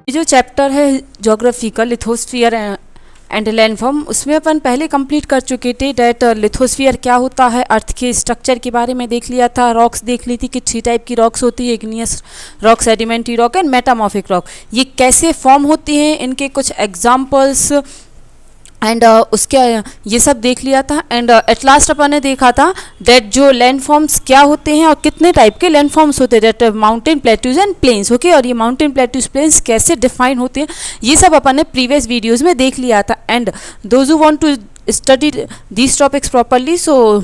ये जो चैप्टर है ज्योग्राफी का लिथोस्फीयर एंड लैंडफॉर्म, उसमें अपन पहले कंप्लीट कर चुके थे। डेट लिथोस्फीयर क्या होता है, अर्थ के स्ट्रक्चर के बारे में देख लिया था, रॉक्स देख ली थी कि 3 टाइप की रॉक्स होती है, igneous rock, sedimentary rock and metamorphic rock. ये कैसे फॉर्म होती हैं, इनके कुछ एग्जाम्पल्स एंड उसके ये सब देख लिया था। एंड एट लास्ट अपन ने देखा था डेट जो लैंड फॉर्म्स क्या होते हैं और कितने टाइप के लैंड फॉर्म्स होते हैं, that mountain plateaus and plains. Okay, और ये माउंटेन प्लेट्यूज प्लेन्स कैसे डिफाइन होते हैं, ये सब अपन ने प्रीवियस वीडियोज़ में देख लिया था। And those who want to study these topics properly, so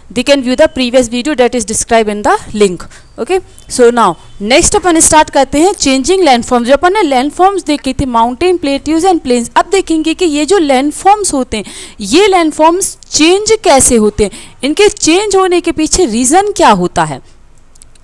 they can view the previous video that is described in the link. Okay, so now next upon start करते हैं चेंजिंग लैंडफॉर्म्स। जो अपन ने landforms देखी थी mountain plateaus and planes, अब देखेंगे कि ये जो लैंडफॉर्म्स होते हैं ये लैंडफॉर्म्स चेंज कैसे होते हैं, इनके चेंज होने के पीछे रीज़न क्या होता है।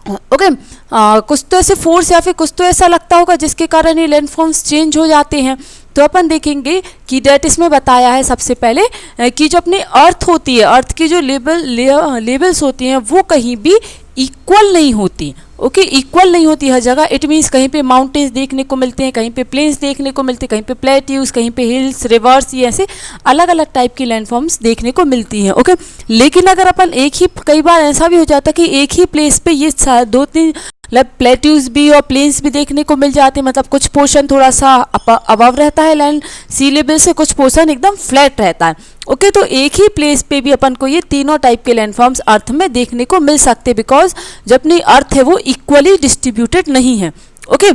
ओके, कुछ तो ऐसे फोर्स या फिर कुछ तो ऐसा लगता होगा जिसके कारण ये लैंडफॉर्म्स चेंज हो जाते हैं। तो अपन देखेंगे कि डेट इसमें बताया है सबसे पहले कि जो अपनी अर्थ होती है, अर्थ की जो लेवल्स होती हैं वो कहीं भी इक्वल नहीं होती। ओके, इक्वल नहीं होती हर जगह। इट मीन्स कहीं पे माउंटेन्स देखने को मिलते हैं, कहीं पे प्लेन्स देखने को मिलते हैं, कहीं पे प्लेट्यूज, कहीं पे हिल्स, रिवर्स, ये ऐसे अलग अलग टाइप की लैंडफॉर्म्स देखने को मिलती हैं। ओके, लेकिन अगर अपन एक ही, कई बार ऐसा भी हो जाता है कि एक ही प्लेस पे ये 2-3 प्लेट्यूज भी और प्लेन्स भी देखने को मिल जाते हैं। मतलब कुछ पोर्शन थोड़ा सा अबव रहता है लैंड सी लेवल से, कुछ पोर्शन एकदम फ्लैट रहता है। ओके, तो एक ही प्लेस पे भी अपन को ये तीनों टाइप के लैंडफॉर्म्स अर्थ में देखने को मिल सकते हैं, बिकॉज जो अपनी अर्थ है वो इक्वली डिस्ट्रीब्यूटेड नहीं है। ओके,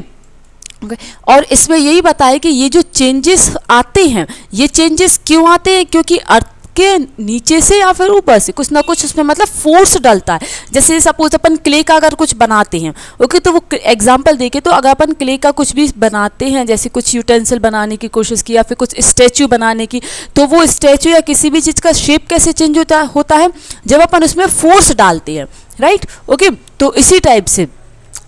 और इसमें यही बताया कि ये जो चेंजेस आते हैं ये चेंजेस क्यों आते हैं, क्योंकि अर्थ के नीचे से या फिर ऊपर से कुछ ना कुछ उसमें मतलब फोर्स डलता है। जैसे सपोज अपन क्ले का अगर कुछ बनाते हैं, ओके, तो वो एग्जांपल देके, तो अगर अपन क्ले का कुछ भी बनाते हैं, जैसे कुछ यूटेंसिल बनाने की कोशिश की या फिर कुछ स्टैचू बनाने की, तो वो स्टैचू या किसी भी चीज़ का शेप कैसे चेंज होता है जब अपन उसमें फोर्स डालते हैं, राइट। ओके, तो इसी टाइप से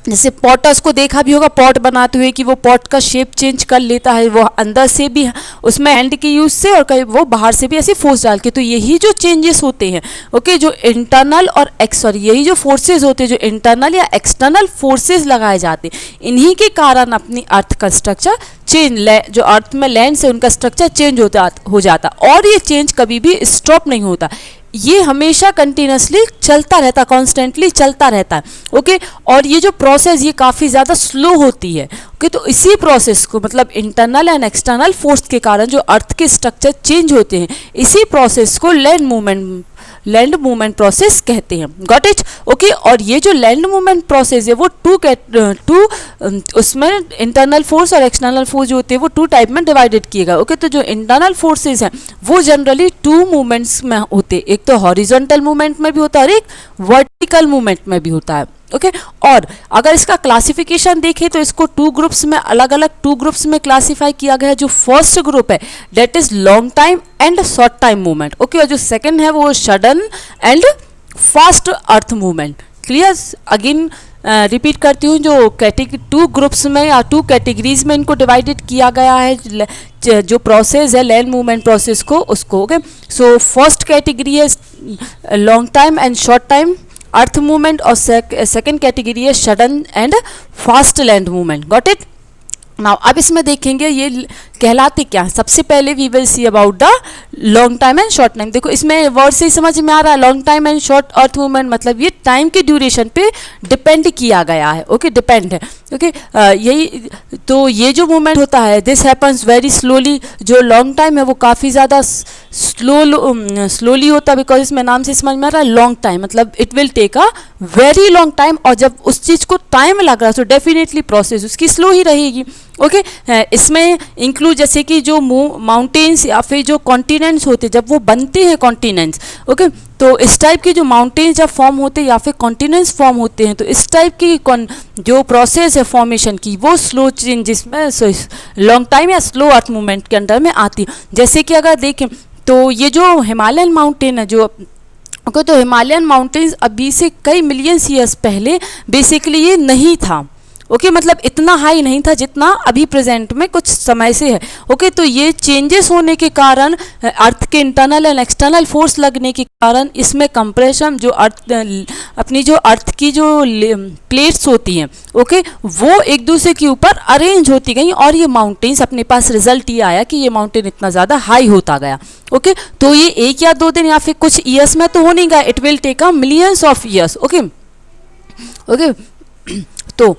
जैसे पॉटर्स को देखा भी होगा पॉट बनाते हुए कि वो पॉट का शेप चेंज कर लेता है, वो अंदर से भी उसमें हैंड के यूज से और कहीं वो बाहर से भी ऐसे फोर्स डाल के। तो यही जो चेंजेस होते हैं, ओके, जो इंटरनल और यही जो फोर्सेस होते हैं, जो इंटरनल या एक्सटर्नल फोर्सेस लगाए जाते हैं, इन्हीं के कारण अपनी अर्थ का स्ट्रक्चर चेंज, जो अर्थ में लैंड से उनका स्ट्रक्चर चेंज हो जाता। और ये चेंज कभी भी स्टॉप नहीं होता, ये हमेशा कंटिन्यूसली चलता रहता, कॉन्स्टेंटली चलता रहता है। ओके, और ये जो प्रोसेस ये काफ़ी ज़्यादा स्लो होती है। ओके, तो इसी प्रोसेस को मतलब इंटरनल एंड एक्सटर्नल फोर्स के कारण जो अर्थ के स्ट्रक्चर चेंज होते हैं, इसी प्रोसेस को लैंड मूवमेंट प्रोसेस कहते हैं। Got it. ओके, और ये जो लैंड मूवमेंट प्रोसेस है वो उसमें इंटरनल फोर्स और एक्सटर्नल फोर्स जो होते हैं वो 2 टाइप में डिवाइडेड किए गए। ओके, तो जो इंटरनल फोर्सेस हैं वो जनरली 2 मूवमेंट्स में होते हैं, एक तो हॉरिजॉन्टल मूवमेंट में भी होता है और एक वर्टिकल मूवमेंट में भी होता है। ओके, और अगर इसका क्लासिफिकेशन देखें तो इसको 2 ग्रुप्स में, अलग अलग 2 ग्रुप्स में क्लासीफाई किया गया है। जो फर्स्ट ग्रुप है that is long time and short time movement. Okay, और जो सेकंड है वो sudden and fast earth movement. Clear, again repeat करती हूँ, जो 2 ग्रुप्स में या 2 कैटेगरीज में इनको डिवाइडेड किया गया है जो प्रोसेस है लैंड मूवमेंट प्रोसेस को, उसको। ओके, सो फर्स्ट कैटेगरी है long time and short time earth movement और सेकेंड कैटेगरी है sudden and fast land movement. Got it. Now अब इसमें देखेंगे ये कहलाते क्या है। सबसे पहले we will see about the long time and short time. देखो इसमें वर्ड से ही समझ में आ रहा है, long time and short earth movement मतलब ये टाइम की ड्यूरेशन पे डिपेंड किया गया है। ओके, डिपेंड है। ओके, यही तो ये जो मूवमेंट होता है दिस हैपन्स वेरी स्लोली। जो लॉन्ग टाइम है वो काफ़ी ज़्यादा स्लोली होता है, बिकॉज इसमें नाम से समझ में आ रहा है लॉन्ग टाइम मतलब it will take a very long time. और जब उस चीज़ को टाइम लग रहा है तो डेफिनेटली प्रोसेस उसकी स्लो ही रहेगी। ओके, इसमें इंक्लूड जैसे कि जो माउंटेन्स या फिर जो कॉन्टिनेंट्स होते जब वो बनते हैं कॉन्टिनेंट्स, ओके, तो इस टाइप के जो माउंटेन्स जब फॉर्म होते हैं या फिर कॉन्टिनेंट्स फॉर्म होते हैं तो इस टाइप की जो प्रोसेस है फॉर्मेशन की वो स्लो चेंजेस में लॉन्ग टाइम या स्लो अर्थ मूवमेंट के अंडर में आती है। जैसे कि अगर देखें तो ये जो हिमालयन माउंटेन है जो ओके, तो हिमालयन माउंटेन्स अभी से कई मिलियंस ईयर्स पहले बेसिकली ये नहीं था। ओके मतलब इतना हाई नहीं था जितना अभी प्रेजेंट में कुछ समय से है। ओके तो ये चेंजेस होने के कारण, अर्थ के इंटरनल एंड एक्सटर्नल फोर्स लगने के कारण इसमें कंप्रेशन, जो अर्थ अपनी जो अर्थ की जो प्लेट्स होती हैं, ओके वो एक दूसरे के ऊपर अरेंज होती गई और ये माउंटेन्स, अपने पास रिजल्ट ये आया कि ये माउंटेन इतना ज़्यादा हाई होता गया। ओके तो ये 1 या 2 दिन या फिर कुछ ईयर्स में तो हो नहीं गया, it will take a millions of years. Okay okay तो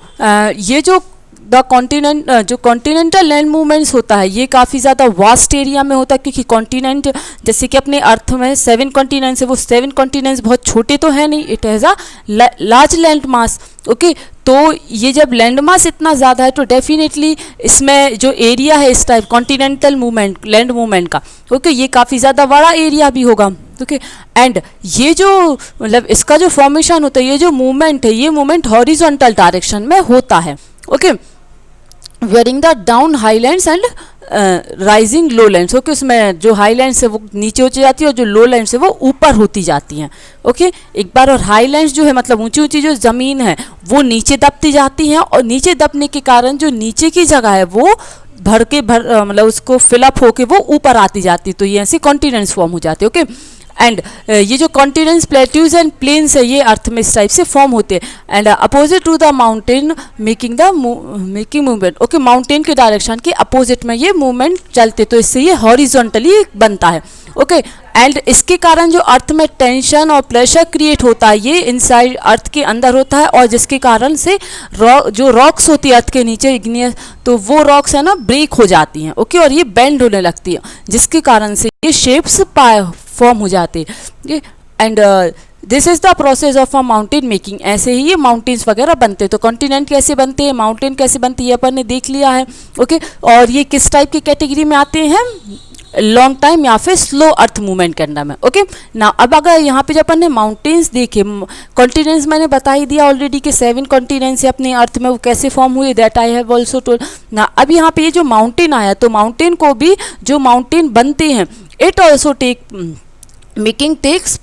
ये जो जो कॉन्टिनेंटल लैंड मूवमेंट्स होता है ये काफ़ी ज़्यादा वास्ट एरिया में होता है, क्योंकि कॉन्टिनेंट जैसे कि अपने अर्थ में 7 कॉन्टिनेंट्स है, वो 7 कॉन्टिनेंट्स बहुत छोटे तो है नहीं, it has a large land mass. Okay तो ये जब लैंड मास इतना ज़्यादा है तो डेफिनेटली इसमें जो एरिया है इस type continental movement, land movement का, ओके ये काफ़ी ज़्यादा बड़ा एरिया भी होगा। ओके एंड ये जो मतलब इसका जो फॉर्मेशन होता है, ये जो मूवमेंट है, ये मूवमेंट हॉरिजॉन्टल डायरेक्शन में होता है। Okay wearing the down highlands and rising low lands. Okay उसमें जो हाईलैंड्स है वो नीचे ऊंची जाती है और जो लो लैंड्स है वो ऊपर होती जाती हैं। ओके एक बार, और हाईलैंड्स जो है मतलब ऊंची ऊंची जो ज़मीन है वो नीचे दबती जाती हैं, और नीचे दबने के कारण जो नीचे की जगह है वो मतलब उसको फिलअप होके वो ऊपर आती जाती है, तो ये ऐसे कॉन्टिनेंट्स फॉर्म हो जाते हैं। ओके एंड ये जो कॉन्टिनेंट्स, प्लेट्यूज एंड प्लेन्स है ये अर्थ में इस टाइप से फॉर्म होते हैं and opposite to the mountain making movement. Okay mountain के डायरेक्शन के अपोजिट में ये मूवमेंट चलते, तो इससे ये हॉरिजॉन्टली बनता है। ओके एंड इसके कारण जो अर्थ में टेंशन और प्रेशर क्रिएट होता है ये इनसाइड अर्थ के अंदर होता है, और जिसके कारण से जो रॉक्स होती है अर्थ के नीचे इग्नियस, तो वो रॉक्स है ना ब्रेक हो जाती हैं। ओके और ये बेंड होने लगती है, जिसके कारण से ये शेप्स फॉर्म हो जाते हैं। And this is the process of a mountain making. ऐसे ही ये माउंटेन्स वगैरह बनते हैं। तो कॉन्टिनेंट कैसे बनते हैं, माउंटेन कैसे बनती है, ये अपन ने देख लिया है। ओके और ये किस टाइप की कैटेगरी में आते हैं, लॉन्ग टाइम या फिर स्लो अर्थ मूवमेंट के अंदर में। ओके ना अब अगर यहाँ पे जब अपन ने माउंटेन्स देखे, कॉन्टिनेंट्स मैंने बता ही दिया ऑलरेडी कि 7 कॉन्टिनेंट्स है अपने अर्थ में, वो कैसे फॉर्म हुए, that I have also told ना। अब यहाँ पे ये जो माउंटेन आया, तो माउंटेन को भी जो माउंटेन बनते हैं, इट ऑल्सो मेकिंग टेक्स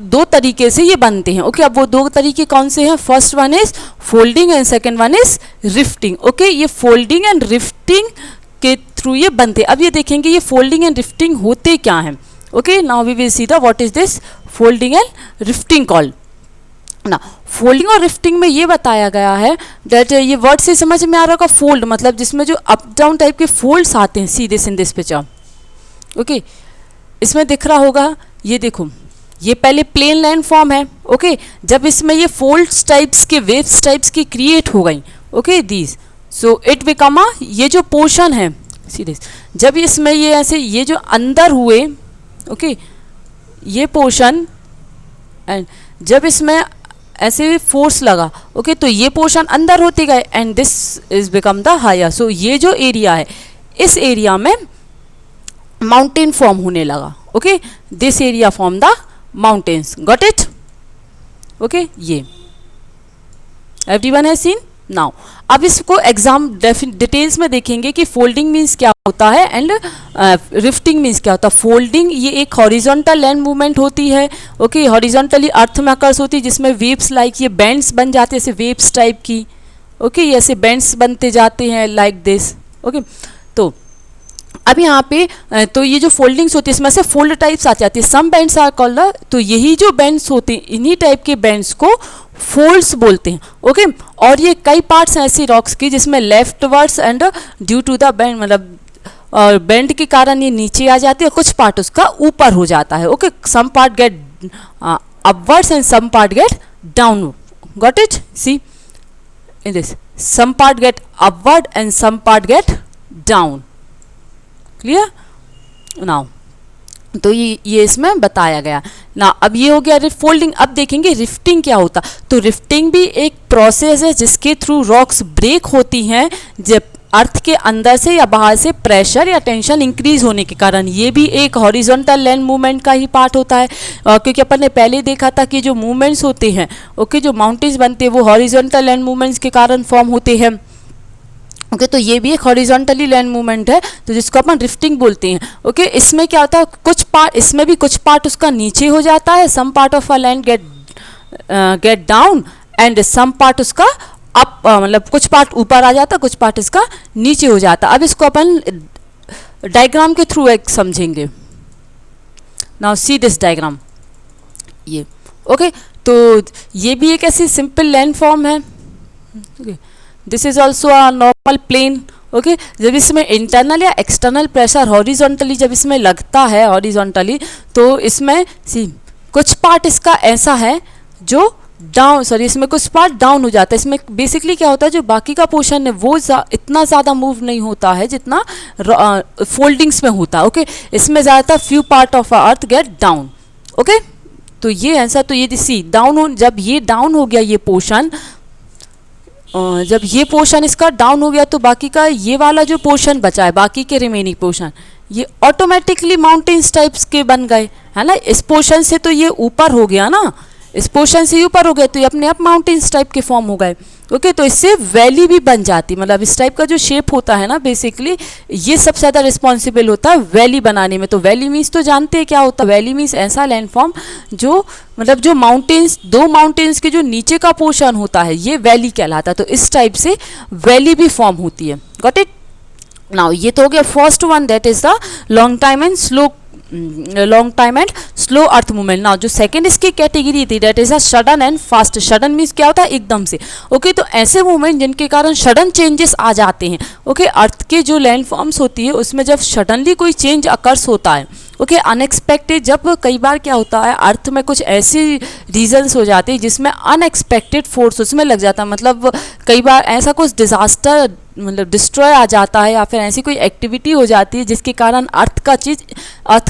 2 तरीके से ये बनते हैं। ओके अब वो 2 तरीके कौन से हैं, first one is folding and second one is rifting. Okay ये फोल्डिंग एंड रिफ्टिंग के थ्रू ये बनते। अब ये देखेंगे ये फोल्डिंग एंड रिफ्टिंग होते क्या हैं। Okay now we will see the what is this folding and rifting called ना। फोल्डिंग और रिफ्टिंग में ये बताया गया है दैट, ये वर्ड से समझ में आ रहा होगा, फोल्ड मतलब जिसमें जो अप डाउन टाइप के फोल्ड्स आते हैं, see this in this picture. Okay इसमें दिख रहा होगा, ये देखो ये पहले प्लेन लैंड फॉर्म है। ओके जब इसमें ये फोल्ड्स टाइप्स के, वेव्स टाइप्स की क्रिएट हो गई, okay these, so it become ये जो पोर्शन है सीधे, जब इसमें ये ऐसे ये जो अंदर हुए, ओके ये पोर्शन, एंड जब इसमें ऐसे फोर्स लगा, ओके तो ये पोर्शन अंदर होते गए and this is become the higher. So ये जो एरिया है, इस एरिया में माउंटेन फॉर्म होने लगा। Okay this area form the mountains, got it. Okay ये एवरीवन हैज सीन। नाउ अब इसको एग्जाम डिटेल्स में देखेंगे कि फोल्डिंग मीन्स क्या होता है एंड रिफ्टिंग मीन्स क्या होता है। फोल्डिंग ये एक हॉरिजॉन्टल लैंड मूवमेंट होती है। ओके हॉरिजॉन्टली अर्थ में अकर्स होती है, जिसमें वेव्स लाइक ये बेंड्स बन जाते हैं, ऐसे वेव्स टाइप की। ओके ये ऐसे बेंड्स बनते जाते हैं लाइक दिस। ओके तो अब यहाँ पे तो ये जो फोल्डिंग्स होती है इसमें से फोल्ड टाइप्स आ जाती है, सम बेंड्स आर कॉल्ड, तो यही जो बेंड्स होते हैं इन्हीं टाइप के बेंड्स को फोल्ड्स बोलते हैं। ओके और ये कई पार्ट्स हैं ऐसी रॉक्स की जिसमें leftwards and due to the bend, मतलब और बेंड के कारण ये नीचे आ जाती है और कुछ पार्ट उसका ऊपर हो जाता है। Okay some part get upwards and some part get down, got it. See in this some part get upward and some part get down, clear now. तो ये इसमें बताया गया ना। अब ये हो गया फोल्डिंग। अब देखेंगे रिफ्टिंग क्या होता। तो रिफ्टिंग भी एक प्रोसेस है जिसके थ्रू रॉक्स ब्रेक होती हैं जब अर्थ के अंदर से या बाहर से प्रेशर या टेंशन इंक्रीज होने के कारण। ये भी एक हॉरिजॉन्टल लैंड मूवमेंट का ही पार्ट होता है, क्योंकि अपन ने पहले देखा था कि जो मूवमेंट्स होते हैं, ओके जो माउंटेन्स बनते हैं वो हॉरिजॉन्टल लैंड मूवमेंट्स के कारण फॉर्म होते हैं। ओके तो ये भी एक हॉरिजॉन्टली लैंड मूवमेंट है, तो जिसको अपन रिफ्टिंग बोलते हैं। ओके इसमें क्या होता है, कुछ पार्ट, इसमें भी कुछ पार्ट उसका नीचे हो जाता है, some part of a land get down and some part उसका अप मतलब कुछ पार्ट ऊपर आ जाता, कुछ पार्ट इसका नीचे हो जाता। अब इसको अपन डायग्राम के थ्रू एक समझेंगे। नाउ सी दिस डायग्राम, ये ओके तो ये भी एक ऐसी सिंपल लैंड फॉर्म है। This is also a normal plain. Okay जब इसमें इंटरनल या एक्सटर्नल प्रेशर हॉरिजॉन्टली जब इसमें लगता है हॉरिजॉन्टली, तो इसमें सी कुछ पार्ट इसका ऐसा है जो डाउन, सॉरी इसमें कुछ पार्ट डाउन हो जाता है। इसमें बेसिकली क्या होता है, जो बाकी का पोर्शन है वो इतना ज़्यादा मूव नहीं होता है जितना फोल्डिंग्स में होता है। ओके इसमें ज़्यादातर few part of earth get down. Okay तो ये आंसर, तो ये सी डाउन हो, जब ये डाउन हो गया ये पोर्शन, जब ये पोर्शन इसका डाउन हो गया तो बाकी का ये वाला जो पोर्शन बचा है, बाकी के रिमेनिंग पोर्शन ये ऑटोमेटिकली माउंटेन्स टाइप्स के बन गए, है ना। इस पोर्शन से तो ये ऊपर हो गया ना, इस पोर्शन से ऊपर हो गए तो ये अपने आप माउंटेन्स टाइप के फॉर्म हो गए। ओके तो इससे वैली भी बन जाती, मतलब इस टाइप का जो शेप होता है ना बेसिकली ये सबसे ज़्यादा रिस्पॉन्सिबल होता है वैली बनाने में। तो वैली मीन्स तो जानते हैं क्या होता है, वैली मीन्स ऐसा लैंड फॉर्म जो मतलब जो माउंटेन्स, दो माउंटेन्स के जो नीचे का पोर्शन होता है ये वैली कहलाता है। तो इस टाइप से वैली भी फॉर्म होती है। Got it. नाउ ये तो हो गया first one, that is the long time and slow earth movement. Now जो सेकंड इसकी कैटेगरी थी that is a sudden and fast. Sudden means क्या होता है, एकदम से। ओके तो ऐसे मूवमेंट जिनके कारण सडन चेंजेस आ जाते हैं। ओके अर्थ के जो लैंड फॉर्म्स होती है उसमें जब सडनली कोई चेंज अकर्स होता है, ओके अनएक्सपेक्टेड, जब कई बार क्या होता है अर्थ में कुछ ऐसी रीजन्स हो जाती है जिसमें अनएक्सपेक्टेड फोर्स उसमें लग जाता है, मतलब कई बार ऐसा कुछ डिजास्टर मतलब डिस्ट्रॉय आ जाता है या फिर ऐसी कोई एक्टिविटी हो जाती है जिसके कारण अर्थ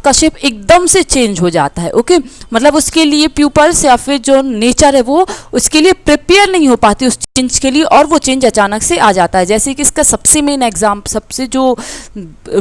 का शेप एकदम से चेंज हो जाता है। ओके मतलब उसके लिए प्यूपल्स या फिर जो नेचर है वो उसके लिए प्रिपेयर नहीं हो पाती उस चेंज के लिए, और वो चेंज अचानक से आ जाता है। जैसे कि इसका सबसे मेन एग्जाम्पल, सबसे जो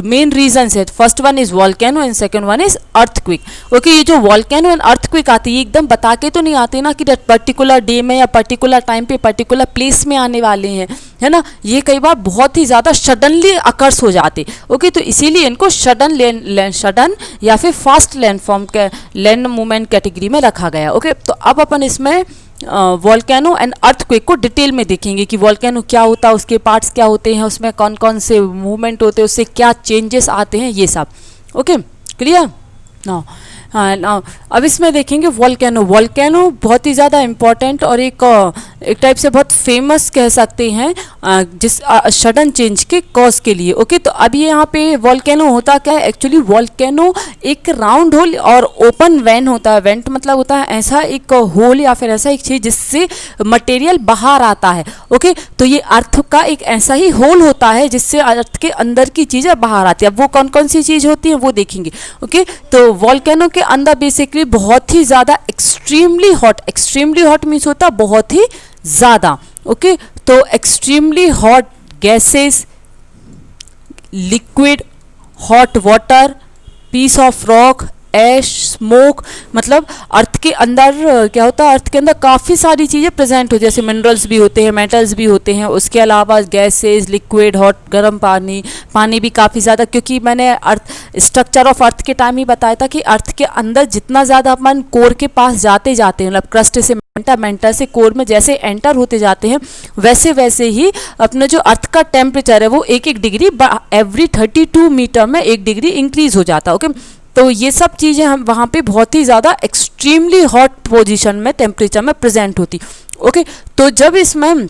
मेन रीजन है, first one is volcano and second one is earthquake. Okay ये जो वॉल्केनो एंड अर्थक्वेक आती है एकदम बता के तो नहीं आते ना कि पर्टिकुलर डे में या पर्टिकुलर टाइम पे पर्टिकुलर प्लेस में आने वाले हैं, है ना। ये कई बार बहुत ही ज़्यादा सडनली अकर्स हो जाते। ओके तो इसीलिए इनको सडन या फिर फास्ट लैंड फॉर्म के लैंड मूवमेंट कैटेगरी में रखा गया। ओके तो अब अपन इसमें वॉल्केनो एंड अर्थक्वेक को डिटेल में देखेंगे कि वॉल्केनो क्या होता है, उसके पार्ट्स क्या होते हैं, उसमें कौन कौन से मूवमेंट होते हैं, उससे क्या चेंजेस आते हैं, ये सब। Okay clear. नाउ अब इसमें देखेंगे वॉल्केनो। वॉल्केनो बहुत ही ज़्यादा इम्पॉर्टेंट और एक टाइप से बहुत फेमस कह सकते हैं जिस सडन चेंज के कॉज के लिए। ओके तो अब ये यहाँ पे वॉल्केनो होता क्या है, एक्चुअली वॉल्केनो एक राउंड होल और ओपन वेंट होता है। वेंट मतलब होता है ऐसा एक होल या फिर ऐसा एक चीज़ जिससे मटेरियल बाहर आता है। ओके तो ये अर्थ का एक ऐसा ही होल होता है जिससे अर्थ के अंदर की चीज़ें बाहर आती है। अब वो कौन कौन सी चीज़ होती है वो देखेंगे। ओके तो वॉल्केनो के अंदर बेसिकली बहुत ही ज़्यादा एक्सट्रीमली हॉट मीन्स होता है बहुत ही ज़्यादा। ओके तो extremely hot gases, liquid, hot water, piece of rock, ash, smoke, मतलब अर्थ के अंदर क्या होता है, अर्थ के अंदर काफ़ी सारी चीज़ें प्रेजेंट होती है, जैसे मिनरल्स भी होते हैं, मेटल्स भी होते हैं, उसके अलावा गैसेस, लिक्विड, हॉट, गर्म पानी भी काफ़ी ज़्यादा, क्योंकि मैंने अर्थ स्ट्रक्चर ऑफ अर्थ के टाइम ही बताया था कि अर्थ के अंदर जितना ज़्यादा अपन कोर के पास जाते हैं, मतलब क्रस्ट से मेंटा से कोर में जैसे एंटर होते जाते हैं वैसे वैसे ही अपना जो अर्थ का टेम्परेचर है वो एक डिग्री एवरी 32 मीटर में 1 डिग्री इंक्रीज हो जाता है। ओके तो ये सब चीज़ें हम वहाँ पे बहुत ही ज़्यादा एक्सट्रीमली हॉट पोजीशन में टेम्परेचर में प्रेजेंट होती। ओके तो जब इसमें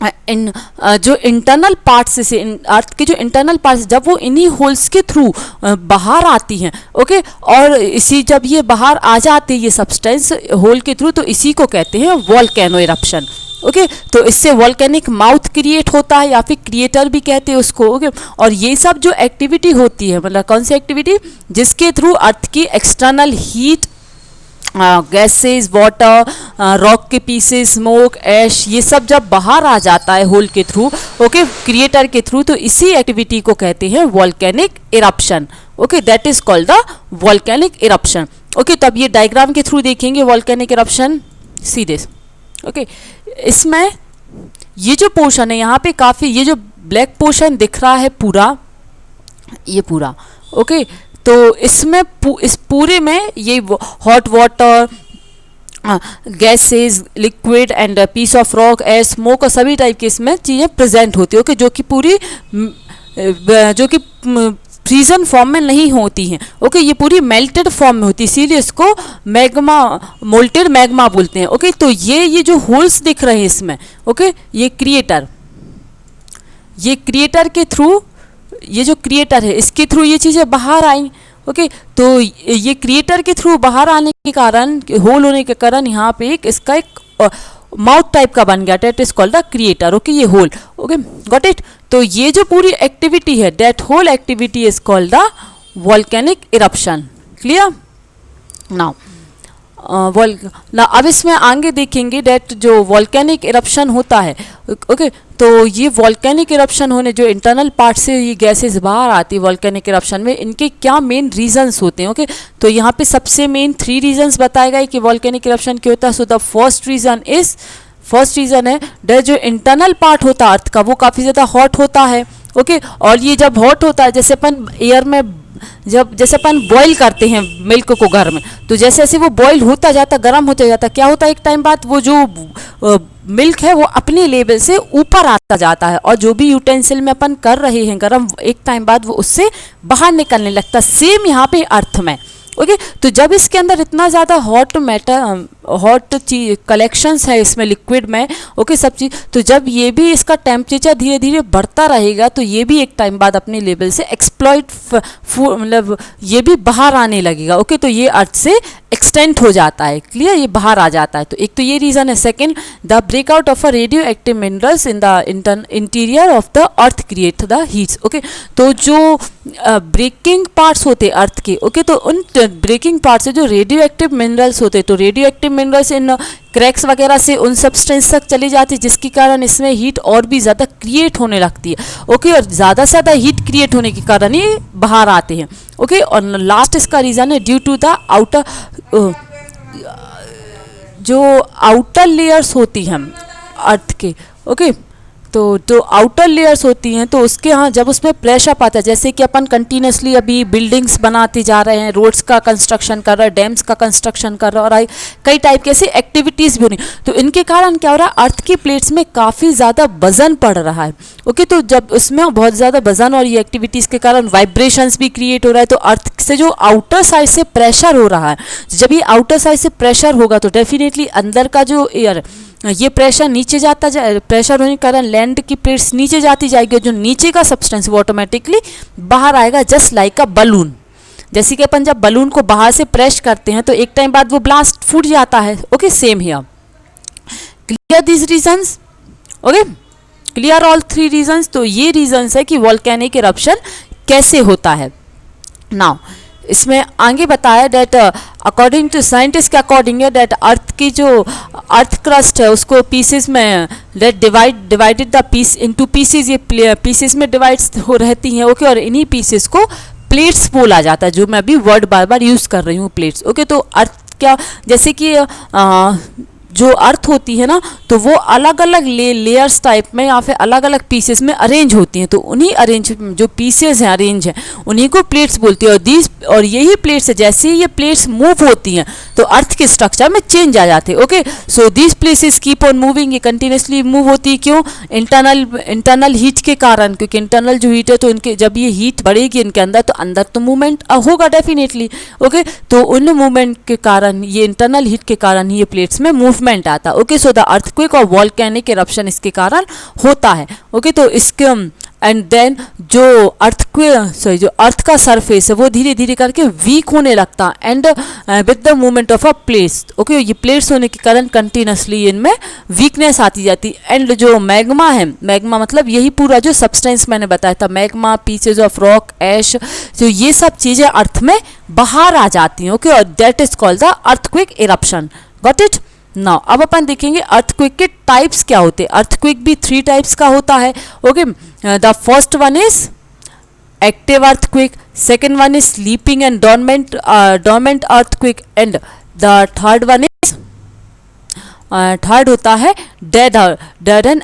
जो इंटरनल पार्ट्स से अर्थ के जो इंटरनल पार्ट्स जब वो इन्हीं होल्स के थ्रू बाहर आती हैं, ओके और इसी जब ये बाहर आ जाती है ये सब्सटेंस होल के थ्रू, तो इसी को कहते हैं वॉल्केनो इरप्शन। ओके तो इससे वॉल्केनिक माउथ क्रिएट होता है या फिर क्रिएटर भी कहते हैं उसको। ओके और ये सब जो एक्टिविटी होती है, मतलब कौन सी एक्टिविटी, जिसके थ्रू अर्थ की external heat, gases, water, rock के पीसेस, स्मोक, ऐश, ये सब जब बाहर आ जाता है होल के थ्रू, ओके क्रिएटर के थ्रू, तो इसी एक्टिविटी को कहते हैं volcanic eruption. Okay that is called the volcanic eruption. Okay तब ये डायग्राम के थ्रू देखेंगे volcanic eruption. See this. Okay इसमें ये जो पोर्शन है यहाँ पे काफ़ी, ये जो ब्लैक पोर्शन दिख रहा है पूरा, ये पूरा, ओके तो इसमें इस पूरे में ये hot water, gases, liquid and piece of rock, air, smoke और सभी टाइप की इसमें चीज़ें प्रेजेंट होती है। ओके, जो कि पूरी जो कि फ्रीजन फॉर्म में नहीं होती हैं। ओके, ये पूरी मेल्टेड फॉर्म में होती है, इसीलिए इसको मैग्मा, मोल्टेड मैग्मा बोलते हैं। ओके, तो ये जो होल्स दिख रहे हैं इसमें, ओके, ये क्रिएटर के थ्रू, ये जो क्रिएटर है इसके थ्रू ये चीज़ें बाहर आई। ओके, तो ये क्रिएटर के थ्रू बाहर आने के कारण, होल होने के कारण यहाँ पे इसका एक माउथ टाइप का बन गया, that is called the crater. Okay, ये होल। Okay, got it. तो ये जो पूरी एक्टिविटी है, that whole activity is called the volcanic eruption. Clear now? अब इसमें आगे देखेंगे डेट जो वॉल्केनिक इरप्शन होता है। ओके, तो ये वॉल्केनिक इरप्शन होने, जो इंटरनल पार्ट से ये गैसेस बाहर आती है वॉल्केनिक इरप्शन में, इनके क्या मेन रीजंस होते हैं। ओके, तो यहाँ पे सबसे मेन 3 रीजंस बताए गए कि वॉल्केनिक इरप्शन क्यों होता है। सो द फर्स्ट रीजन है डेट जो इंटरनल पार्ट होता है अर्थ का, वो काफ़ी ज़्यादा हॉट होता है। ओके, और ये जब हॉट होता है, जैसे अपन एयर में जैसे अपन बॉईल करते हैं मिल्क को घर में, तो जैसे जैसे वो बॉईल होता जाता, गर्म होता जाता, क्या होता है एक टाइम बाद वो जो मिल्क है वो अपने लेवल से ऊपर आता जाता है, और जो भी यूटेंसिल में अपन कर रहे हैं गर्म, एक टाइम बाद वो उससे बाहर निकलने लगता। सेम यहाँ पे अर्थ में। ओके, तो जब इसके अंदर इतना ज़्यादा हॉट चीज कलेक्शंस है इसमें लिक्विड में, ओके, सब चीज़, तो जब ये भी इसका टेम्परेचर धीरे धीरे बढ़ता रहेगा तो ये भी एक टाइम बाद अपने लेवल से एक्सप्लॉइट, मतलब ये भी बाहर आने लगेगा। ओके, तो ये अर्थ से एक्सटेंड हो जाता है। क्लियर? ये बाहर आ जाता है। तो एक तो ये रीज़न है। Second, the breakout of a radio active minerals in the interior of the earth create the heats. Okay, तो जो ब्रेकिंग पार्ट्स होते हैं अर्थ के, ओके, तो उन ब्रेकिंग पार्ट से जो रेडियो एक्टिव मिनरल्स होते हैं, तो radio active minerals in cracks वगैरह से उन सब्सटेंस तक चली जाती है, जिसके कारण इसमें हीट और भी ज़्यादा क्रिएट होने लगती है। ओके, और ज़्यादा से ज़्यादा हीट क्रिएट होने के कारण ये बाहर आते हैं। ओके, और लास्ट इसका रीज़न है ड्यू टू द आउटर, जो आउटर लेयर्स होती हैं अर्थ के। ओके, तो जो आउटर लेयर्स होती हैं, तो उसके यहाँ जब उसमें प्रेशर आता है, जैसे कि अपन कंटिन्यूसली अभी बिल्डिंग्स बनाते जा रहे हैं, रोड्स का कंस्ट्रक्शन कर रहे हैं, डैम्स का कंस्ट्रक्शन कर रहे हैं, और कई टाइप की ऐसी एक्टिविटीज़ भी हो रही, तो इनके कारण क्या हो रहा है, अर्थ की प्लेट्स में काफ़ी ज़्यादा वजन पड़ रहा है। ओके, तो जब उसमें बहुत ज़्यादा वजन और ये एक्टिविटीज़ के कारण वाइब्रेशंस भी क्रिएट हो रहा है, तो अर्थ से जो आउटर साइड से प्रेशर हो रहा है, जब ये आउटर साइड से प्रेशर होगा तो डेफिनेटली अंदर का जो एयर, ये प्रेशर नीचे जाता जाए, प्रेशर होने के कारण लैंड की प्लेट्स नीचे जाती जाएगी, जो नीचे का सब्सटेंस वो ऑटोमेटिकली बाहर आएगा, जस्ट लाइक अ बलून। जैसे कि अपन जब बलून को बाहर से प्रेस करते हैं तो एक टाइम बाद वो ब्लास्ट फूट जाता है। Okay, same here. Clear this reasons? Okay, clear all 3 reasons? तो ये रीजंस है कि वॉल्केनिक इरप्शन कैसे होता है। नाउ इसमें आगे बताया डेट अकॉर्डिंग टू साइंटिस्ट के अकॉर्डिंग है डेट अर्थ की जो अर्थ क्रस्ट है उसको पीसेस में that divided the piece into pieces, ये पीसेस में डिवाइड्स हो रहती हैं। ओके, और इन्हीं पीसेस को प्लेट्स बोला जाता है, जो मैं अभी वर्ड बार बार यूज़ कर रही हूँ, प्लेट्स। ओके, तो अर्थ क्या, जैसे कि जो अर्थ होती है ना, तो वो अलग अलग लेयर्स टाइप में या फिर अलग अलग पीसेस में अरेंज होती हैं, तो उन्हीं अरेंज जो पीसेस हैं, अरेंज हैं, उन्हीं को प्लेट्स बोलती है। और यही प्लेट्स है, जैसे ही ये प्लेट्स मूव होती हैं तो अर्थ के स्ट्रक्चर में चेंज आ जाते हैं। Okay, so these places keep on moving, ये कंटिन्यूसली मूव होती है। क्यों? इंटरनल हीट के कारण, क्योंकि इंटरनल जो हीट है, तो इनके जब ये हीट बढ़ेगी इनके अंदर, तो अंदर तो मूवमेंट होगा डेफिनेटली। ओके, तो उन मूवमेंट के कारण, ये इंटरनल हीट के कारण ही ये प्लेट्स में मूवमेंट आता। ओके, सो द अर्थक्वेक और वॉल्केनिक इरप्शन इसके कारण होता है। ओके, तो इसके एंड देन जो जो अर्थ का सरफेस है वो धीरे धीरे करके वीक होने लगता है, and with the movement of a plates. Okay, ये प्लेट्स होने के कारण कंटिन्यूसली इनमें वीकनेस आती जाती। एंड जो मैग्मा है, मैग्मा मतलब यही पूरा जो सब्सटेंस मैंने बताया था, मैग्मा, पीसेज ऑफ रॉक, ऐश, तो ये सब चीज़ें अर्थ में बाहर आ जाती हैं। ओके, और that is called the earthquake eruption. Got it? Now अब अपन देखेंगे अर्थक्वेक के टाइप्स क्या होते हैं। अर्थक्वेक भी 3 टाइप्स का होता है। Okay, the first one is active earthquake, second one is sleeping and dormant earthquake, and the third one is third होता है dead and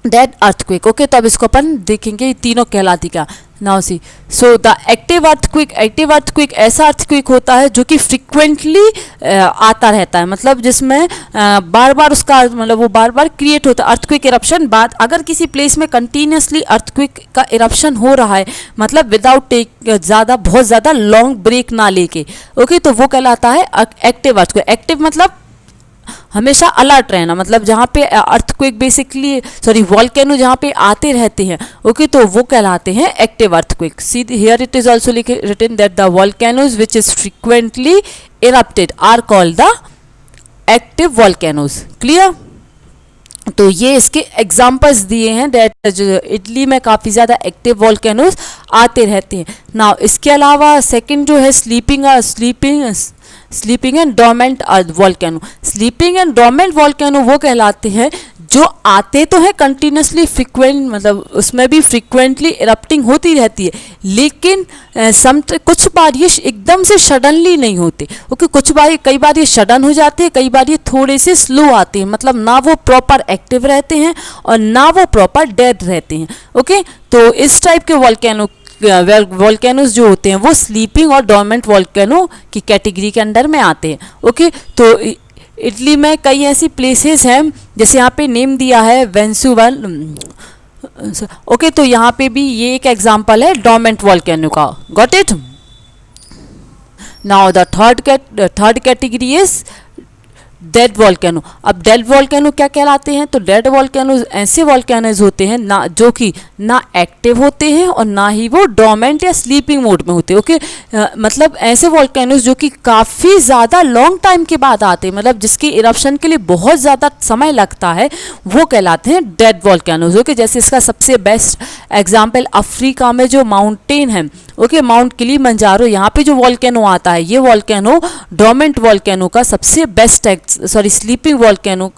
that earthquake. Okay, तो अब इसको अपन देखेंगे तीनों कहलाती क्या। Now see, so the active earthquake ऐसा अर्थक्वेक होता है जो कि फ्रिक्वेंटली आता रहता है, मतलब जिसमें बार बार उसका मतलब वो बार बार क्रिएट होता है अर्थक्वेक इरप्शन। बाद अगर किसी प्लेस में कंटिन्यूसली अर्थक्वेक का इरप्शन हो रहा है, मतलब विदाउट बहुत ज़्यादा लॉन्ग ब्रेक ना लेके, ओके, तो वो कहलाता है एक्टिव अर्थक्वेक। एक्टिव मतलब हमेशा अलर्ट रहना, मतलब जहाँ पे अर्थक्वेक बेसिकली वॉल्केनो जहाँ पे आते रहते हैं, ओके, तो वो कहलाते हैं active earthquake. See here it is also written that the volcanoes which is frequently erupted are called the active volcanoes. Clear? तो ये इसके एग्जाम्पल्स दिए हैं दैट इटली में काफ़ी ज़्यादा एक्टिव वॉल्केनोज आते रहते हैं। नाउ इसके अलावा सेकंड जो है sleeping and dormant volcano. Sleeping and dormant volcano वो कहलाते हैं जो आते तो है कंटिन्यूसली फ्रीक्वेंट, मतलब उसमें भी फ्रीक्वेंटली इरप्टिंग होती रहती है, लेकिन कुछ बार ये एकदम से सडनली नहीं होते। ओके, कई बार ये सडन हो जाते हैं, कई बार ये थोड़े से स्लो आते हैं, मतलब ना वो प्रॉपर एक्टिव रहते हैं और ना वो प्रॉपर डेड रहते हैं। ओके, तो इस टाइप के वॉल्केनोज जो होते हैं वो स्लीपिंग और डोरमेंट वॉल्केनो की कैटेगरी के अंडर में आते हैं। ओके, तो इटली में कई ऐसी प्लेसेस हैं, जैसे यहाँ पे नेम दिया है वेंसुवन। ओके, तो यहाँ पे भी ये एक एग्जांपल है डोरमेंट वॉल्केनो का। Got it? Now the third category is dead volcano. अब डेड वॉल्केनो क्या कहलाते हैं? तो डेड वॉल्केनोज ऐसे वॉल्केनोज होते हैं ना जो कि ना एक्टिव होते हैं और ना ही वो डोरमेंट या स्लीपिंग मोड में होते हैं। ओके, मतलब ऐसे वॉल्केनोज जो कि काफ़ी ज़्यादा लॉन्ग टाइम के बाद आते हैं, मतलब जिसकी इरप्शन के लिए बहुत ज़्यादा समय लगता है, वो कहलाते हैं डेड वॉल्केनोज। ओके, जैसे इसका सबसे बेस्ट एग्जाम्पल अफ्रीका में जो माउंटेन है, ओके, माउंट किलिमंजारो, यहाँ पे जो वॉल्केनो आता है, ये वॉल्केनो डोरमेंट वॉल्केनो का सबसे बेस्ट स्लीपिंग वॉल्केनो,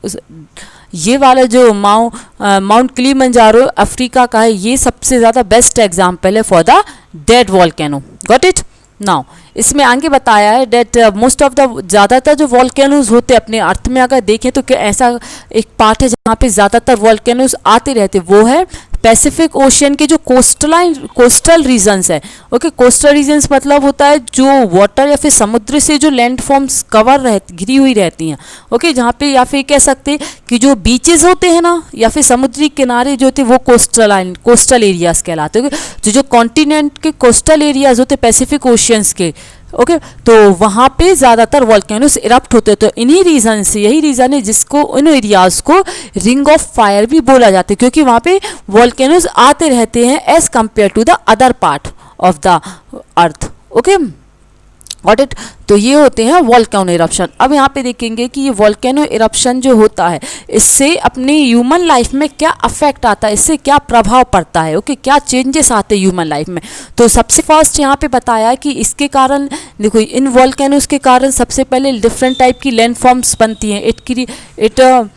ये वाला जो माउंट किलिमंजारो अफ्रीका का है, ये सबसे ज़्यादा बेस्ट एग्जाम्पल है for the dead volcano. Got it? Now इसमें आगे बताया है डेट मोस्ट ऑफ द ज़्यादातर जो वॉल्केनोज होते हैं अपने अर्थ में अगर देखें तो क्या ऐसा एक पार्ट है जहाँ पे ज़्यादातर वॉल्केनोज आते रहते, वो है पैसिफिक ओशियन के जो कोस्टल रीजन्स है। ओके, कोस्टल रीजन्स मतलब होता है जो वाटर या फिर समुद्र से जो लैंड फॉर्म्स घिरी हुई रहती हैं। ओके, जहाँ पे या फिर कह सकते हैं कि जो बीचेस होते हैं ना, या फिर समुद्री किनारे जो होते हैं वो कोस्टल एरियाज कहलाते हैं। जो कॉन्टिनेंट के कोस्टल एरियाज होते हैं पैसिफिक ओशियंस के, ओके, तो वहाँ पे ज़्यादातर वॉल्केनोस इरप्ट होते हैं। तो इन्हीं रीज़न से, यही रीज़न है जिसको इन एरियाज़ को रिंग ऑफ फायर भी बोला जाता है, क्योंकि वहाँ पे वॉल्केनोस आते रहते हैं as compare to the other part of the earth. Okay, got it? तो ये होते हैं वॉल्केनो इरप्शन। अब यहाँ पे देखेंगे कि ये वॉल्केनो इरप्शन जो होता है, इससे अपनी ह्यूमन लाइफ में क्या अफेक्ट आता है, इससे क्या प्रभाव पड़ता है। ओके, क्या चेंजेस आते हैं ह्यूमन लाइफ में। तो सबसे फर्स्ट यहाँ पे बताया कि इसके कारण देखो, इन वॉल्केनोज के कारण सबसे पहले डिफरेंट टाइप की लैंड फॉर्म्स बनती हैं। It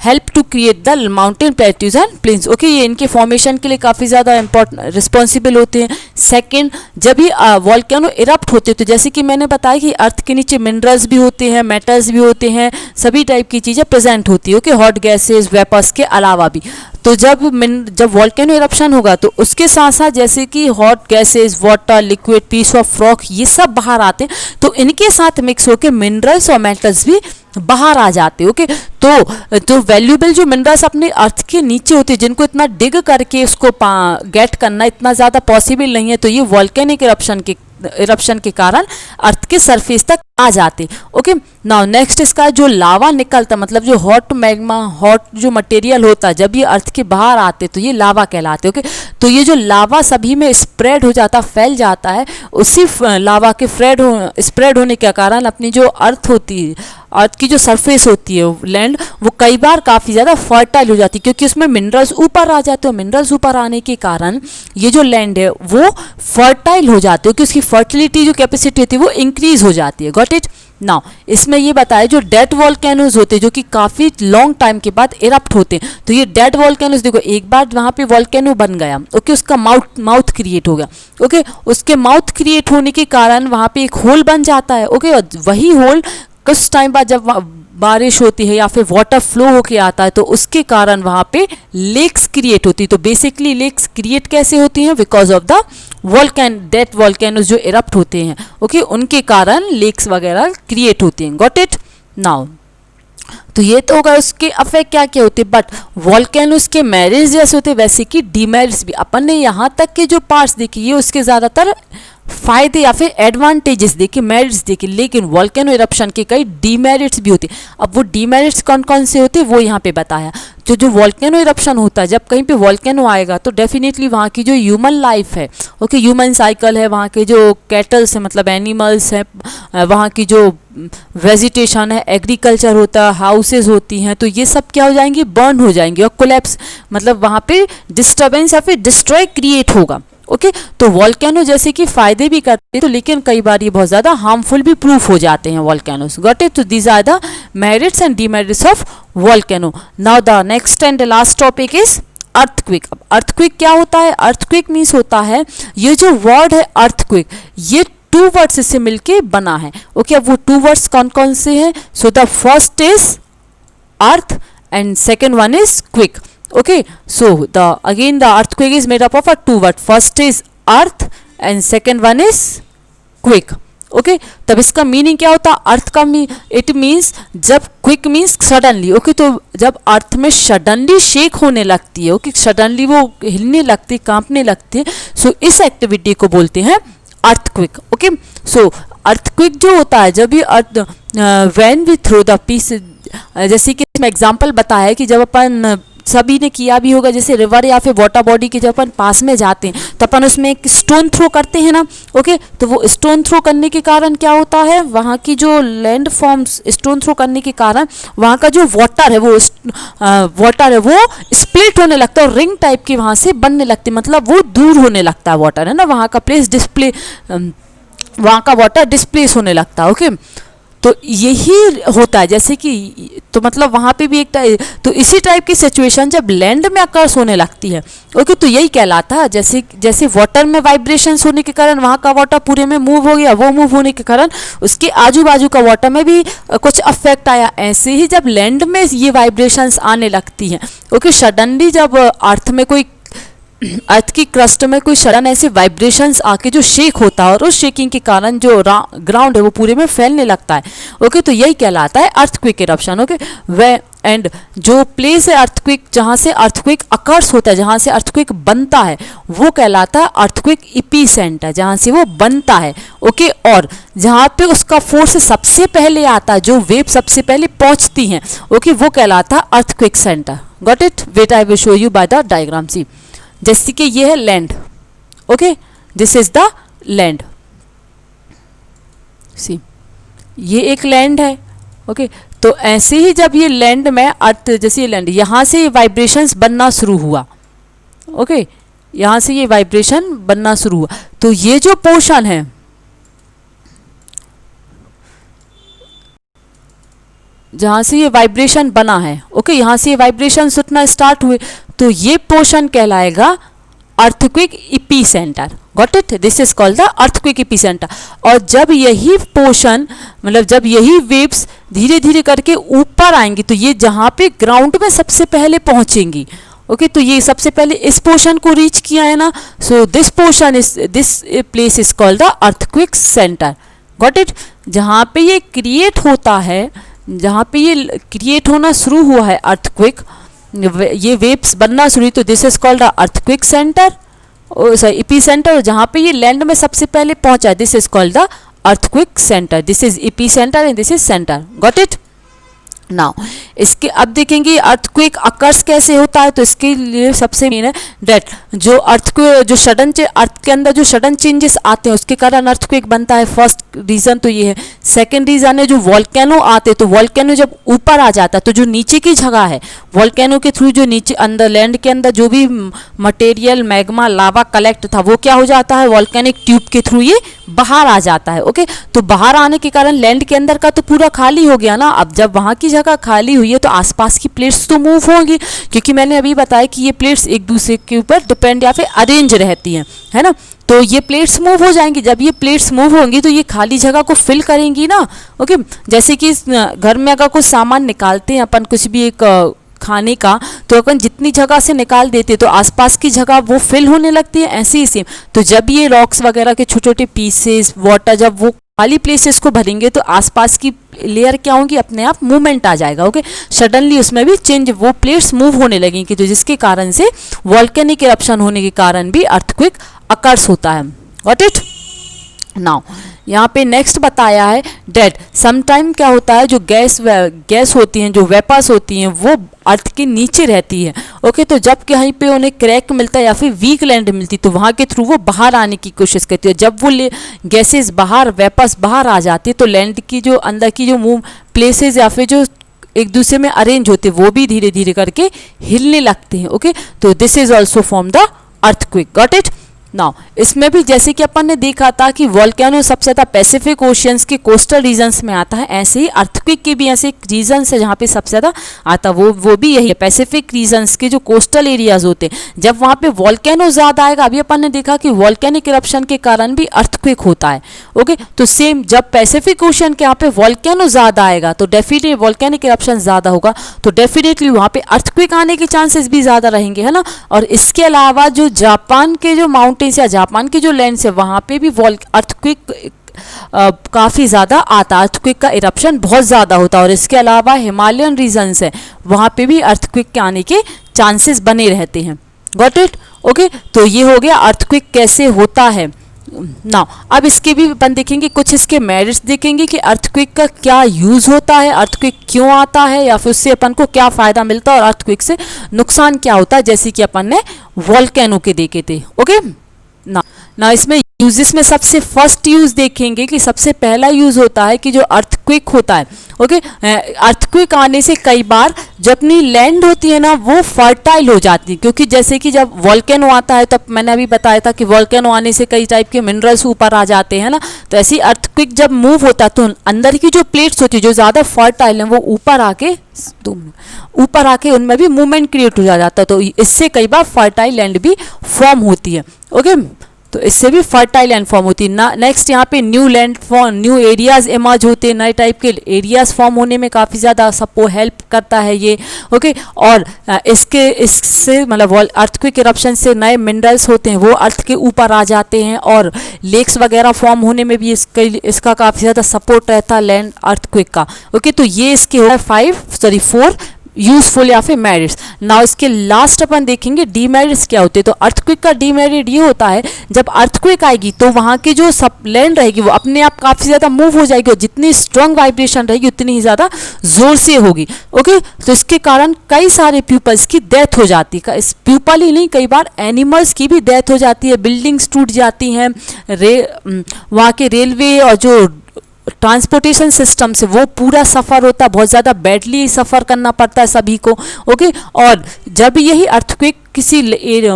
help to create the mountain plateaus and plains. Okay, ये इनके फॉर्मेशन के लिए काफ़ी ज़्यादा इंपॉर्टेंट रिस्पॉन्सिबल होते हैं। सेकंड, जब भी वॉल्केनो इरप्ट होते हैं तो जैसे कि मैंने बताया कि अर्थ के नीचे मिनरल्स भी होते हैं, मेटल्स भी होते हैं, सभी टाइप की चीज़ें प्रेजेंट होती है। ओके, हॉट गैसेज, वेपर्स के अलावा भी। तो जब वॉल्केनो इरप्शन होगा तो उसके साथ साथ जैसे कि hot gases, water, liquid, piece of rock, ये सब बाहर आते हैं, तो इनके साथ मिक्स होकर मिनरल्स और मेटल्स भी बाहर आ जाते। ओके, तो वैल्यूएबल जो मिनरल्स अपने अर्थ के नीचे होते हैं, जिनको इतना डिग करके उसको गेट करना इतना ज़्यादा पॉसिबल नहीं है, तो ये वॉल्केनिक इरप्शन के कारण अर्थ के सरफेस तक आ जाते। ओके, नाउ नेक्स्ट इसका जो लावा निकलता, मतलब जो हॉट मैग्मा, हॉट जो मटेरियल होता है, जब ये अर्थ के बाहर आते तो ये लावा कहलाते। ओके, तो ये जो लावा सभी में स्प्रेड हो जाता, फैल जाता है, उसी लावा के स्प्रेड होने के कारण अपनी जो अर्थ होती है, अर्थ की जो सरफेस होती है लैंड, वो कई बार काफ़ी ज़्यादा फर्टाइल हो जाती है, क्योंकि उसमें मिनरल्स ऊपर आ जाते हैं। मिनरल्स ऊपर आने के कारण ये जो लैंड है वो फर्टाइल हो जाती है, क्योंकि उसकी फर्टिलिटी जो कैपेसिटी होती है वो इंक्रीज हो जाती है। Got it? नाउ इसमें ये बताया जो डेड वॉल्केनोज होते हैं जो कि काफ़ी लॉन्ग टाइम के बाद इरप्ट होते हैं, तो ये डेड वॉल्केनोज देखो, एक बार वहाँ पे वॉल्केनो बन गया, ओके, उसका माउथ क्रिएट हो गया। ओके, उसके माउथ क्रिएट होने के कारण वहाँ पे एक होल बन जाता है। ओके, और वही होल कुछ टाइम बाद जब बारिश होती है या फिर वाटर फ्लो होके आता है तो उसके कारण वहाँ पे लेक्स क्रिएट होती है। तो बेसिकली लेक्स क्रिएट कैसे होती हैं? Because of the death volcanoes जो इरप्ट होते हैं, ओके, उनके कारण लेक्स वगैरह क्रिएट होती हैं। Got it now? तो ये तो होगा उसके अफेक्ट क्या क्या होते हैं, बट वॉल्केनोज के मेरिट्स जैसे होते हैं वैसे कि डीमेरिट्स भी। अपन ने यहाँ तक के जो पार्ट्स देखे ये उसके ज़्यादातर फायदे या फिर एडवांटेजेस देखे, मेरिट्स देखे, लेकिन वॉल्केनो इरप्शन के कई डीमेरिट्स भी होते हैं। अब वो डीमेरिट्स कौन कौन से होते हैं वो यहाँ पे बताया। तो जो वॉल्केनो इरप्शन होता है, जब कहीं पे वॉल्केनो आएगा तो डेफिनेटली वहाँ की जो ह्यूमन लाइफ है, ओके, ह्यूमन साइकिल है, वहाँ के जो कैटल्स है मतलब एनिमल्स हैं, वहाँ की जो वेजिटेशन है, एग्रीकल्चर होता है, हाउसेज होती हैं, तो ये सब क्या हो जाएंगी? बर्न हो जाएंगी और कोलैप्स, मतलब वहाँ पे डिस्टर्बेंस या फिर डिस्ट्रॉय क्रिएट होगा। ओके तो वॉल्केनो जैसे कि फायदे भी करते हैं तो लेकिन कई बार ये बहुत ज़्यादा हार्मफुल भी प्रूफ हो जाते हैं वॉल्केनोस। Got it? तो these are the merits and demerits of volcano. Now the next and the last topic is earthquake. अब अर्थक्विक क्या होता है? अर्थक्विक मीन्स होता है, ये जो वर्ड है अर्थक्विक, ये 2 वर्ड्स से मिलके बना है। ओके अब वो 2 वर्ड्स कौन कौन से हैं? So the first is earth and second one is quick. Okay so again the earthquake is made up of a 2 word, first is earth and second one is quick. Okay तब इसका meaning क्या होता है? अर्थ का it means जब quick means suddenly. Okay तो जब अर्थ में सडनली शेक होने लगती है, ओके सडनली वो हिलने लगती है, कांपने लगती है, सो इस एक्टिविटी को बोलते हैं अर्थक्विक। ओके सो अर्थक्विक जो होता है जब ये earth when we throw the piece, जैसे कि इसमें एग्जांपल बताया है कि जब अपन सभी ने किया भी होगा, जैसे रिवर या फिर वाटर बॉडी के जब अपन पास में जाते हैं तो अपन उसमें एक स्टोन थ्रो करते हैं ना। ओके तो वो स्टोन थ्रो करने के कारण क्या होता है? वहाँ की जो लैंड फॉर्म्स, स्टोन थ्रो करने के कारण वहाँ का जो वाटर है वो स्प्लिट होने लगता है और रिंग टाइप की वहाँ से बनने लगती है, मतलब वो दूर होने लगता है वाटर, है ना, वहाँ का प्लेस डिस्प्ले, वहाँ का वाटर डिस्प्लेस होने लगता है। ओके तो यही होता है जैसे कि, तो मतलब वहाँ पे भी एक तो इसी टाइप की सिचुएशन जब लैंड में अकर्स होने लगती है, ओके तो यही कहलाता है जैसे वाटर में वाइब्रेशंस होने के कारण वहाँ का वाटर पूरे में मूव हो गया, वो मूव होने के कारण उसके आजू बाजू का वाटर में भी कुछ अफेक्ट आया। ऐसे ही जब लैंड में ये वाइब्रेशंस आने लगती हैं, ओके सडनली जब अर्थ की क्रस्ट में कोई सडन ऐसे वाइब्रेशंस आके जो शेक होता है और उस शेकिंग के कारण जो ग्राउंड है वो पूरे में फैलने लगता है। ओके तो यही कहलाता है earthquake eruption. Okay way and जो प्लेस है अर्थक्विक, जहाँ से अर्थक्विक अकर्स होता है, जहाँ से अर्थक्विक बनता है, वो कहलाता है अर्थक्विक एपिसेंटर, जहाँ से वो बनता है। ओके और जहाँ पे उसका फोर्स सबसे पहले आता है, जो वेव सबसे पहले पहुँचती हैं, ओके वो कहलाता है earthquake centre. Got it? Wait I will show you by the diagram. See जैसे कि ये है land, okay this is the land, see ये एक लैंड है। ओके तो ऐसे ही जब ये लैंड में अर्थ, जैसे ये लैंड, यहाँ से वाइब्रेशंस बनना शुरू हुआ, ओके यहाँ से ये वाइब्रेशन बनना शुरू हुआ, तो ये जो पोर्शन है, जहाँ से ये वाइब्रेशन बना है, ओके यहाँ से ये वाइब्रेशन उठना स्टार्ट हुए, तो ये पोर्शन कहलाएगा earthquake epicentre. Got it? This is called the earthquake epicentre. और जब यही पोर्शन, मतलब जब यही वेव्स धीरे धीरे करके ऊपर आएंगी तो ये जहाँ पे ग्राउंड में सबसे पहले पहुँचेंगी, ओके तो ये सबसे पहले इस पोर्शन को रीच किया है ना, so this portion is, this place is called the earthquake centre. Got it? जहाँ पे ये क्रिएट होता है, जहाँ पे ये क्रिएट होना शुरू हुआ है अर्थक्विक, ये वेव्स बनना शुरू हुई, तो this is called earthquake centre, epicentre. जहाँ पे ये लैंड में सबसे पहले पहुंचा, this is called the earthquake centre, this is epicentre and this is centre. Got it? Now इसके अब देखेंगे अर्थक्वेक अकर्स कैसे होता है, तो इसके लिए सबसे मेन है डेट जो अर्थक्वेक, जो सडन अर्थ के अंदर जो सडन चेंजेस आते हैं उसके कारण अर्थक्वेक बनता है। फर्स्ट रीजन तो ये है। सेकंड रीजन है जो वॉल्केनो आते हैं, तो वॉल्केनो जब ऊपर आ जाता है तो जो नीचे की जगह है वॉल्केनो के थ्रू जो नीचे अंदर लैंड के अंदर जो भी मटेरियल मैग्मा लावा कलेक्ट था वो क्या हो जाता है, वॉल्केनिक ट्यूब के थ्रू ये बाहर आ जाता है। ओके तो बाहर आने के कारण लैंड के अंदर का तो पूरा खाली हो गया ना। अब जब वहाँ की जगह खाली हुई है तो आसपास की प्लेट्स तो मूव होंगी, क्योंकि मैंने अभी बताया कि ये प्लेट्स एक दूसरे के ऊपर डिपेंड या फिर अरेंज रहती हैं, है ना। तो ये प्लेट्स मूव हो जाएंगी। जब ये प्लेट्स मूव होंगी तो ये खाली जगह को फिल करेंगी ना। ओके, जैसे कि घर में अगर कुछ सामान निकालते हैं अपन, कुछ भी एक खाने का, तो अपन जितनी जगह से निकाल देते तो आसपास की जगह वो फिल होने लगती है, ऐसे ही सेम। तो जब ये रॉक्स वगैरह के छोटे छोटे पीसेस वाटर जब वो खाली प्लेसेस को भरेंगे तो आसपास की लेयर क्या होंगी, अपने आप मूवमेंट आ जाएगा। ओके, सडनली उसमें भी चेंज, वो प्लेट्स मूव होने लगेंगी, तो जिसके कारण से वॉल्केनिक इरप्शन होने के कारण भी अर्थक्वेक अकर्स होता है। Got it. नाउ यहाँ पे नेक्स्ट बताया है डेट समटाइम क्या होता है, जो गैस होती हैं, जो वेपर्स होती हैं, वो अर्थ के नीचे रहती है। ओके, तो जब कहीं पे उन्हें क्रैक मिलता है या फिर वीक लैंड मिलती तो वहाँ के थ्रू वो बाहर आने की कोशिश करती है। जब वो गैसेस बाहर, वेपर्स बाहर आ जाती है तो लैंड की जो अंदर की जो मूव प्लेसेस या फिर जो एक दूसरे में अरेंज होते हैं वो भी धीरे धीरे करके हिलने लगते हैं। ओके, तो this is also from the earthquake. Got it. Now इसमें भी जैसे कि अपन ने देखा था कि वॉल्केनो सबसे ज़्यादा पैसिफिक ओशियंस के कोस्टल रीजन्स में आता है, ऐसे ही अर्थक्वेक के भी ऐसे एक रीजन्स है जहाँ पे सबसे ज़्यादा आता है, वो भी यही है, पैसिफिक रीजन्स के जो कोस्टल एरियाज होते हैं। जब वहाँ पे वॉल्केनो ज़्यादा आएगा, अभी अपन ने देखा कि वॉल्केनिक इरप्शन के कारण भी अर्थक्वेक होता है। ओके, तो सेम जब पैसिफिक ओशन के यहाँ पे वॉल्केनो ज़्यादा आएगा तो डेफिनेटली वॉल्केनिक इरप्शन ज़्यादा होगा, तो डेफिनेटली वहाँ पे अर्थक्वेक आने के चांसेस भी ज़्यादा रहेंगे, है ना। और इसके अलावा जो जापान के जो या जापान की जो लैंड है वहाँ पे भी अर्थक्वेक काफ़ी ज़्यादा आता है, अर्थक्वेक का इरप्शन बहुत ज़्यादा होता है। और इसके अलावा हिमालयन रीजन्स है वहाँ पे भी अर्थक्वेक के आने के चांसेस बने रहते हैं। Got it. ओके, तो ये हो गया अर्थक्वेक कैसे होता है। नाउ अब इसके भी अपन देखेंगे, कुछ इसके मेरिट्स देखेंगे कि अर्थक्वेक का क्या यूज़ होता है, अर्थक्वेक क्यों आता है, या फिर उससे अपन को क्या फ़ायदा मिलता है और अर्थक्वेक से नुकसान क्या होता है, जैसे कि अपन ने वॉल्केनो के देखे थे। ओके, ना इसमें यूजेस में सबसे फर्स्ट यूज देखेंगे कि सबसे पहला यूज होता है कि जो अर्थक्वेक होता है। ओके, अर्थक्वेक आने से कई बार जो अपनी लैंड होती है ना वो फर्टाइल हो जाती है, क्योंकि जैसे कि जब वॉल्केनो आता है, तब मैंने अभी बताया था कि वॉल्केनो आने से कई टाइप के मिनरल्स ऊपर आ जाते हैं ना, तो ऐसी अर्थक्वेक जब मूव होता है तो अंदर की जो प्लेट्स होती है जो ज़्यादा फर्टाइल हैं वो ऊपर आके उनमें भी मूवमेंट क्रिएट हो जाता है, तो इससे कई बार फर्टाइल लैंड भी फॉर्म होती है। ओके, तो इससे भी फर्टाइल लैंड फॉर्म होती है। नेक्स्ट यहाँ पे new land form, new areas emerge होते हैं, नए टाइप के एरियाज फॉर्म होने में काफ़ी ज़्यादा सपोर्ट हेल्प करता है ये। ओके, और इससे मतलब अर्थक्वेक इरप्शन से नए मिनरल्स होते हैं वो अर्थ के ऊपर आ जाते हैं, और लेक्स वगैरह फॉर्म होने में भी इसका काफ़ी ज़्यादा सपोर्ट रहता है लैंड अर्थक्वेक का। ओके, तो ये इसके हो गए 4 यूजफुल या फिर मेरिट्स। नाउ इसके लास्ट अपन देखेंगे डीमेरिट्स क्या होते हैं। तो अर्थक्वेक का डीमेरिट ये होता है, जब अर्थक्वेक आएगी तो वहाँ की जो सब लैंड रहेगी वो अपने आप काफ़ी ज़्यादा मूव हो जाएगी, और जितनी स्ट्रॉन्ग वाइब्रेशन रहेगी उतनी ही ज़्यादा जोर से होगी। ओके, तो इसके कारण कई सारे पीपल्स की डेथ हो जाती है, इस पीपल ही नहीं कई बार एनिमल्स की भी डेथ हो जाती है, बिल्डिंग्स टूट जाती हैं, वहाँ के रेलवे और जो ट्रांसपोर्टेशन सिस्टम से वो पूरा सफ़र होता है, बहुत ज़्यादा बैडली सफ़र करना पड़ता है सभी को। ओके, और जब यही अर्थक्वेक किसी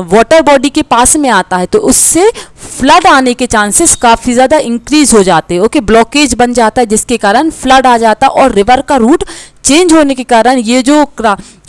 वाटर बॉडी के पास में आता है तो उससे फ्लड आने के चांसेस काफ़ी ज़्यादा इंक्रीज हो जाते हैं। ओके, ब्लॉकेज बन जाता है जिसके कारण फ्लड आ जाता है, और रिवर का रूट चेंज होने के कारण ये जो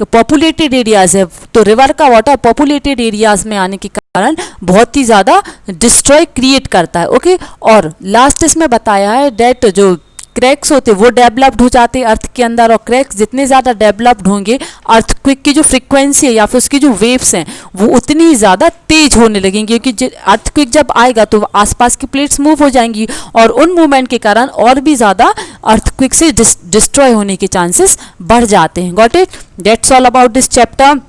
पॉपुलेटेड एरियाज है, तो रिवर का वाटर पॉपुलेटेड एरियाज में आने के कारण बहुत ही ज़्यादा डिस्ट्रॉय क्रिएट करता है। ओके, और लास्ट इसमें बताया है डेट जो क्रैक्स होते वो डेवलप्ड हो जाते हैं अर्थ के अंदर, और क्रैक्स जितने ज़्यादा डेवलप्ड होंगे अर्थक्वेक की जो फ्रीक्वेंसी है या फिर उसकी जो वेव्स हैं वो उतनी ही ज़्यादा तेज होने लगेंगी, क्योंकि अर्थक्वेक जब आएगा तो आसपास की प्लेट्स मूव हो जाएंगी, और उन मूवमेंट के कारण और भी ज़्यादा अर्थक्वेक से डिस्ट्रॉय होने के चांसेस बढ़ जाते हैं। Got it, that's all about this chapter.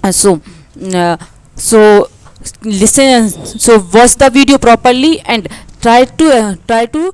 So watch the video properly and try to